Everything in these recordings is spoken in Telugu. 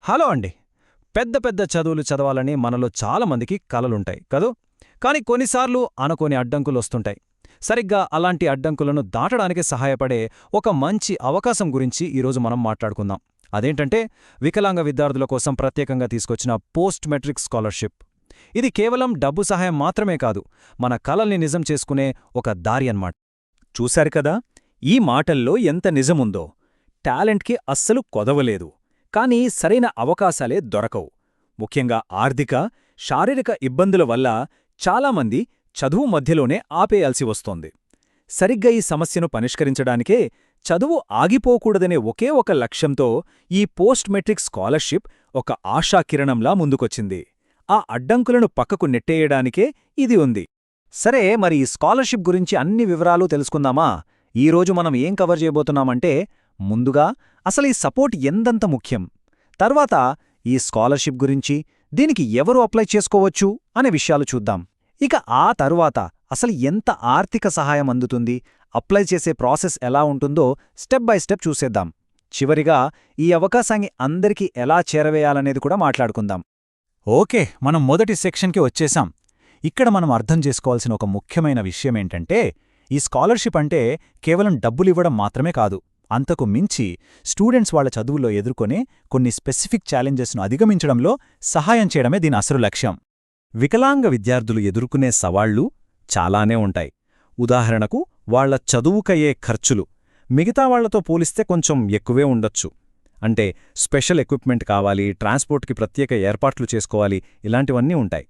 హలో అండి. పెద్ద పెద్ద చదువులు చదవాలని మనలో చాలామందికి కలలుంటాయి కదూ. కాని కొన్నిసార్లు అనుకోని అడ్డంకులొస్తుంటాయి. సరిగ్గా అలాంటి అడ్డంకులను దాటడానికి సహాయపడే ఒక మంచి అవకాశం గురించి ఈరోజు మనం మాట్లాడుకుందాం. అదేంటంటే వికలాంగ విద్యార్థుల కోసం ప్రత్యేకంగా తీసుకొచ్చిన పోస్ట్ మెట్రిక్ స్కాలర్షిప్. ఇది కేవలం డబ్బు సహాయం మాత్రమే కాదు, మన కలల్ని నిజం చేసుకునే ఒక దారి అన్నమాట. చూశారు కదా, ఈ మాటల్లో ఎంత నిజముందో. టాలెంట్కి అస్సలు కొదవలేదు, కానీ సరైన అవకాశాలే దొరకవు. ముఖ్యంగా ఆర్థిక, శారీరక ఇబ్బందుల వల్ల చాలామంది చదువు మధ్యలోనే ఆపేయాల్సి వస్తోంది. సరిగ్గా ఈ సమస్యను పరిష్కరించడానికే చదువు ఆగిపోకూడదనే ఒకే ఒక లక్ష్యంతో ఈ పోస్ట్ మెట్రిక్ స్కాలర్షిప్ ఒక ఆశాకిరణంలా ముందుకొచ్చింది. ఆ అడ్డంకులను పక్కకు నెట్టేయడానికే ఇది ఉంది. సరే, మరి ఈ స్కాలర్షిప్ గురించి అన్ని వివరాలు తెలుసుకుందామా? ఈరోజు మనం ఏం కవర్ చేయబోతున్నామంటే, ముందుగా అసలు ఈ సపోర్ట్ ఎంతంత ముఖ్యం, తర్వాత ఈ స్కాలర్షిప్ గురించి, దీనికి ఎవరు అప్లై చేసుకోవచ్చు అనే విషయాలు చూద్దాం. ఇక ఆ తరువాత అసలు ఎంత ఆర్థిక సహాయం అందుతుంది, అప్లై చేసే ప్రాసెస్ ఎలా ఉంటుందో స్టెప్ బై స్టెప్ చూసేద్దాం. చివరిగా ఈ అవకాశాన్ని అందరికీ ఎలా చేరవేయాలనేది కూడా మాట్లాడుకుందాం. ఓకే, మనం మొదటి సెక్షన్కి వచ్చేశాం. ఇక్కడ మనం అర్థం చేసుకోవాల్సిన ఒక ముఖ్యమైన విషయమేంటంటే, ఈ స్కాలర్షిప్ అంటే కేవలం డబ్బులివ్వడం మాత్రమే కాదు. అంతకు మించి స్టూడెంట్స్ వాళ్ల చదువుల్లో ఎదుర్కొనే కొన్ని స్పెసిఫిక్ ఛాలెంజెస్ను అధిగమించడంలో సహాయం చేయడమే దీని అసలు లక్ష్యం. వికలాంగ విద్యార్థులు ఎదుర్కొనే సవాళ్లు చాలానే ఉంటాయి. ఉదాహరణకు, వాళ్ల చదువుకయ్యే ఖర్చులు మిగతా వాళ్లతో పోలిస్తే కొంచెం ఎక్కువే ఉండొచ్చు. అంటే స్పెషల్ ఎక్విప్మెంట్ కావాలి, ట్రాన్స్పోర్ట్కి ప్రత్యేక ఏర్పాట్లు చేసుకోవాలి, ఇలాంటివన్నీ ఉంటాయి.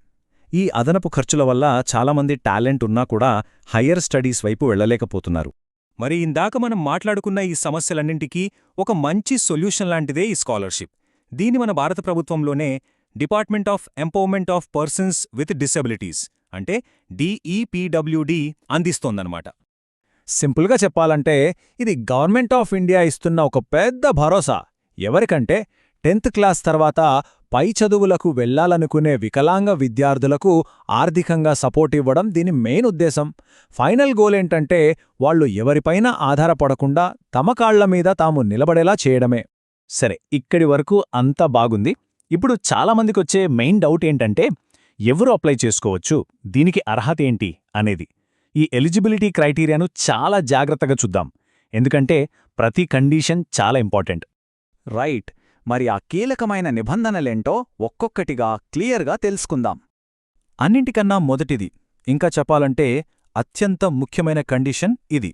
ఈ అదనపు ఖర్చుల వల్ల చాలామంది టాలెంట్ ఉన్నా కూడా హయ్యర్ స్టడీస్ వైపు వెళ్లలేకపోతున్నారు. మరి ఇందాక మనం మాట్లాడుకున్న ఈ సమస్యలన్నింటికీ ఒక మంచి సొల్యూషన్ లాంటిదే ఈ స్కాలర్షిప్. దీని మన భారత ప్రభుత్వంలోనే department of empowerment of persons with disabilities అంటే DEPWD అందిస్తోందన్నమాట. సింపుల్గా చెప్పాలంటే ఇది గవర్నమెంట్ ఆఫ్ ఇండియా ఇస్తున్న ఒక పెద్ద భరోసా. ఎవరికంటే 10th క్లాస్ తర్వాత పై చదువులకు వెళ్లాలనుకునే వికలాంగ విద్యార్థులకు ఆర్థికంగా సపోర్ట్ ఇవ్వడం దీని మెయిన్ ఉద్దేశం. ఫైనల్ గోల్ ఏంటంటే వాళ్లు ఎవరిపైనా ఆధారపడకుండా తమ కాళ్ల మీద తాము నిలబడేలా చేయడమే. సరే, ఇక్కడి వరకు అంతా బాగుంది. ఇప్పుడు చాలామందికొచ్చే మెయిన్ డౌట్ ఏంటంటే, ఎవరు అప్లై చేసుకోవచ్చు, దీనికి అర్హత ఏంటి అనేది. ఈ ఎలిజిబిలిటీ క్రైటీరియాను చాలా జాగ్రత్తగా చూద్దాం, ఎందుకంటే ప్రతి కండీషన్ చాలా ఇంపార్టెంట్. రైట్. మరి ఆ కీలకమైన నిబంధనలేంటో ఒక్కొక్కటిగా క్లియర్గా తెలుసుకుందాం. అన్నింటికన్నా మొదటిది, ఇంకా చెప్పాలంటే అత్యంత ముఖ్యమైన కండిషన్ ఇది.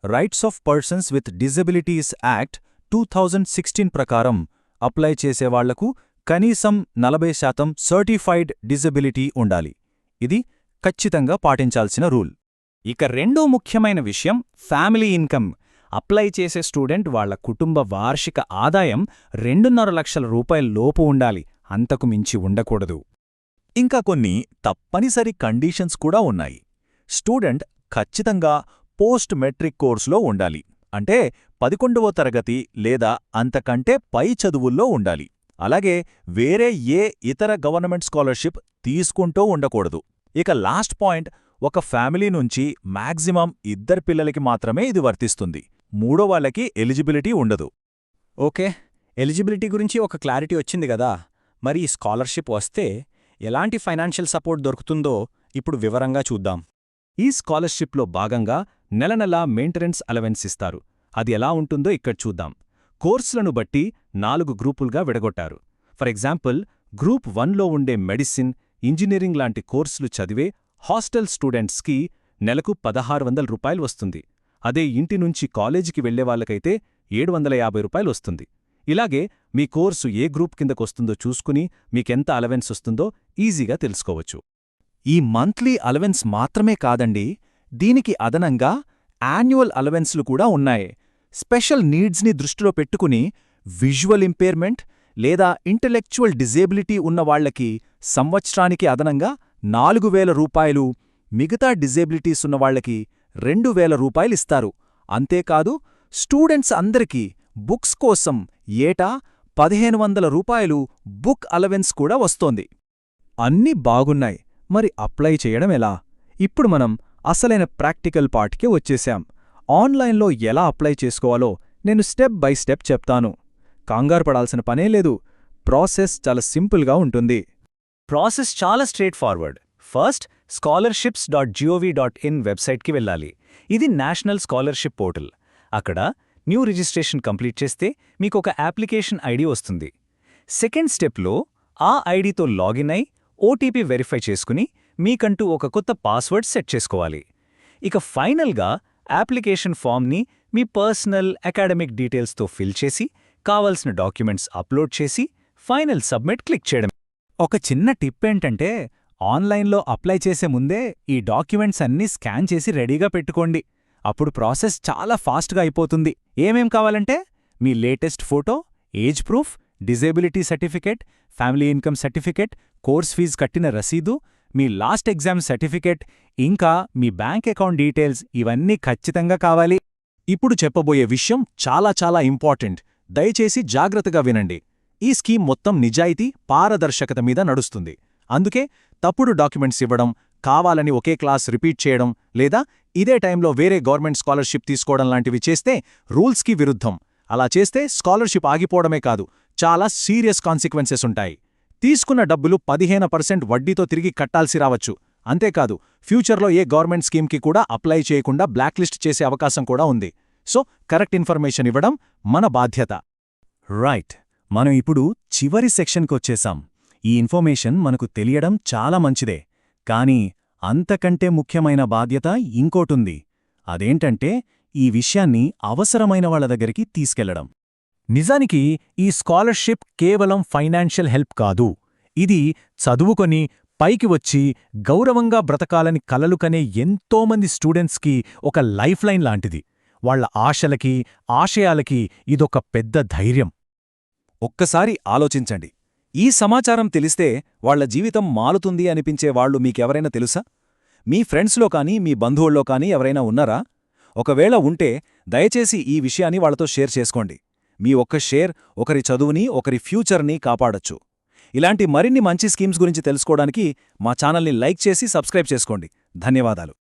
Rights of persons with disabilities act 2016 ప్రకారం అప్లై చేసేవాళ్లకు కనీసం 40% సర్టిఫైడ్ డిజబిలిటీ ఉండాలి. ఇది ఖచ్చితంగా పాటించాల్సిన రూల్. ఇక రెండో ముఖ్యమైన విషయం ఫ్యామిలీ ఇన్కమ్. అప్లై చేసే స్టూడెంట్ వాళ్ల కుటుంబ వార్షిక ఆదాయం 2.5 లక్షల రూపాయల లోపు ఉండాలి, అంతకు మించి ఉండకూడదు. ఇంకా కొన్ని తప్పనిసరి కండీషన్స్ కూడా ఉన్నాయి. స్టూడెంట్ ఖచ్చితంగా పోస్ట్ మెట్రిక్ కోర్సులో ఉండాలి, అంటే 11వ తరగతి లేదా అంతకంటే పై చదువుల్లో ఉండాలి. అలాగే వేరే ఏ ఇతర గవర్నమెంట్ స్కాలర్షిప్ తీసుకుంటూ ఉండకూడదు. ఇక లాస్ట్ పాయింట్, ఒక ఫ్యామిలీ నుంచి మ్యాక్సిమం 2 పిల్లలకి మాత్రమే ఇది వర్తిస్తుంది. మూడో వాళ్ళకి ఎలిజిబిలిటీ ఉండదు. ఓకే, ఎలిజిబిలిటీ గురించి ఒక క్లారిటీ వచ్చింది కదా. మరి ఈ స్కాలర్షిప్ వస్తే ఎలాంటి ఫైనాన్షియల్ సపోర్ట్ దొరుకుతుందో ఇప్పుడు వివరంగా చూద్దాం. ఈ స్కాలర్షిప్లో భాగంగా నెల నెలా మెయింటెనెన్స్ అలవెన్స్ ఇస్తారు. అది ఎలా ఉంటుందో ఇక్కడ చూద్దాం. కోర్సులను బట్టి 4 గ్రూపులుగా విడగొట్టారు. ఫర్ ఎగ్జాంపుల్, గ్రూప్ 1లో ఉండే మెడిసిన్, ఇంజనీరింగ్ లాంటి కోర్సులు చదివే హాస్టల్ స్టూడెంట్స్కి నెలకు 1600 రూపాయలు వస్తుంది. అదే ఇంటి నుంచి కాలేజీకి వెళ్లేవాళ్లకైతే 750 రూపాయలు వస్తుంది. ఇలాగే మీ కోర్సు ఏ గ్రూప్ కిందకొస్తుందో చూసుకుని మీకెంత అలవెన్స్ వస్తుందో ఈజీగా తెలుసుకోవచ్చు. ఈ మంత్లీ అలవెన్స్ మాత్రమే కాదండి, దీనికి అదనంగా యాన్యువల్ అలవెన్స్లు కూడా ఉన్నాయి. స్పెషల్ నీడ్స్ని దృష్టిలో పెట్టుకుని విజువల్ ఇంపేర్మెంట్ లేదా ఇంటలెక్చువల్ డిజేబిలిటీ ఉన్నవాళ్లకి సంవత్సరానికి అదనంగా 4000 రూపాయలు, మిగతా డిజేబిలిటీస్ ఉన్నవాళ్లకి 2000 రూపాయలిస్తారు. అంతేకాదు, స్టూడెంట్స్ అందరికీ బుక్స్ కోసం ఏటా 1500 రూపాయలు బుక్ అలవెన్స్ కూడా వస్తోంది. అన్నీ బాగున్నాయి, మరి అప్లై చేయడం ఎలా? ఇప్పుడు మనం అసలైన ప్రాక్టికల్ పార్ట్కి వచ్చేశాం. ఆన్లైన్లో ఎలా అప్లై చేసుకోవాలో నేను స్టెప్ బై స్టెప్ చెప్తాను. కంగారు పడాల్సిన పనే లేదు. ప్రాసెస్ చాలా సింపుల్గా ఉంటుంది. ప్రాసెస్ చాలా స్ట్రేట్ ఫార్వర్డ్. ఫస్ట్ scholarships.gov.in వెబ్సైట్కి వెళ్ళాలి. ఇది నేషనల్ స్కాలర్షిప్ పోర్టల్. అక్కడ న్యూ రిజిస్ట్రేషన్ కంప్లీట్ చేస్తే మీకు ఒక అప్లికేషన్ ఐడి వస్తుంది. సెకండ్ స్టెప్లో ఆ ఐడితో లాగిన్ అయి ఓటీపీ వెరిఫై చేసుకుని మీకంటూ ఒక కొత్త పాస్వర్డ్ సెట్ చేసుకోవాలి. ఇక ఫైనల్గా అప్లికేషన్ ఫామ్ని మీ పర్సనల్ అకాడమిక్ డీటెయిల్స్తో ఫిల్ చేసి కావలసిన డాక్యుమెంట్స్ అప్లోడ్ చేసి ఫైనల్ సబ్మిట్ క్లిక్ చేయడం. ఒక చిన్న టిప్ ఏంటంటే, ఆన్లైన్లో అప్లై చేసే ముందే ఈ డాక్యుమెంట్స్ అన్నీ స్కాన్ చేసి రెడీగా పెట్టుకోండి. అప్పుడు ప్రాసెస్ చాలా ఫాస్ట్గా అయిపోతుంది. ఏమేం కావాలంటే మీ latest photo, age proof, disability certificate, family income certificate, course fees కట్టిన రసీదు, మీ లాస్ట్ ఎగ్జామ్ సర్టిఫికేట్, ఇంకా మీ బ్యాంక్ అకౌంట్ డీటెయిల్స్ ఇవన్నీ ఖచ్చితంగా కావాలి. ఇప్పుడు చెప్పబోయే విషయం చాలా చాలా ఇంపార్టెంట్. దయచేసి జాగ్రత్తగా వినండి. ఈ స్కీమ్ మొత్తం నిజాయితీ, పారదర్శకత మీద నడుస్తుంది. అందుకే తప్పుడు డాక్యుమెంట్స్ ఇవ్వడం, కావాలని ఒకే క్లాస్ రిపీట్ చేయడం, లేదా ఇదే టైంలో వేరే గవర్నమెంట్ స్కాలర్షిప్ తీసుకోవడం లాంటివి చేస్తే రూల్స్కి విరుద్ధం. అలా చేస్తే స్కాలర్షిప్ ఆగిపోవడమే కాదు, చాలా సీరియస్ కాన్సిక్వెన్సెస్ ఉంటాయి. తీసుకున్న డబ్బులు 15% వడ్డీతో తిరిగి కట్టాల్సి రావచ్చు. అంతేకాదు, ఫ్యూచర్లో ఏ గవర్నమెంట్ స్కీమ్కి కూడా అప్లై చేయకుండా బ్లాక్లిస్ట్ చేసే అవకాశం కూడా ఉంది. సో కరెక్ట్ ఇన్ఫర్మేషన్ ఇవ్వడం మన బాధ్యత. రైట్, మనం ఇప్పుడు చివరి సెక్షన్కొచ్చేశాం. ఈ ఇన్ఫర్మేషన్ మనకు తెలియడం చాలా మంచిదే, కానీ అంతకంటే ముఖ్యమైన బాధ్యత ఇంకోటుంది. అదేంటంటే ఈ విషయాన్ని అవసరమైన వాళ్ళ దగ్గరికి తీసుకెళ్లడం. నిజానికి ఈ స్కాలర్షిప్ కేవలం ఫైనాన్షియల్ హెల్ప్ కాదు. ఇది చదువుకొని పైకి వచ్చి గౌరవంగా బ్రతకాలని కలలు కనే ఎంతోమంది స్టూడెంట్స్కి ఒక లైఫ్ లైన్ లాంటిది. వాళ్ల ఆశలకి, ఆశయాలకి ఇదొక పెద్ద ధైర్యం. ఒక్కసారి ఆలోచించండి. ఈ సమాచారం తెలిస్తే వాళ్ల జీవితం మారుతుంది అనిపించే వాళ్లు మీకెవరైనా తెలుసా? మీ ఫ్రెండ్స్లో కానీ మీ బంధువుల్లో కానీ ఎవరైనా ఉన్నారా? ఒకవేళ ఉంటే దయచేసి ఈ విషయాన్ని వాళ్లతో షేర్ చేసుకోండి. మీ ఒక్క షేర్ ఒకరి చదువుని, ఒకరి ఫ్యూచర్ని కాపాడొచ్చు. ఇలాంటి మరిన్ని మంచి స్కీమ్స్ గురించి తెలుసుకోవడానికి మా ఛానల్ని లైక్ చేసి సబ్స్క్రైబ్ చేసుకోండి. ధన్యవాదాలు.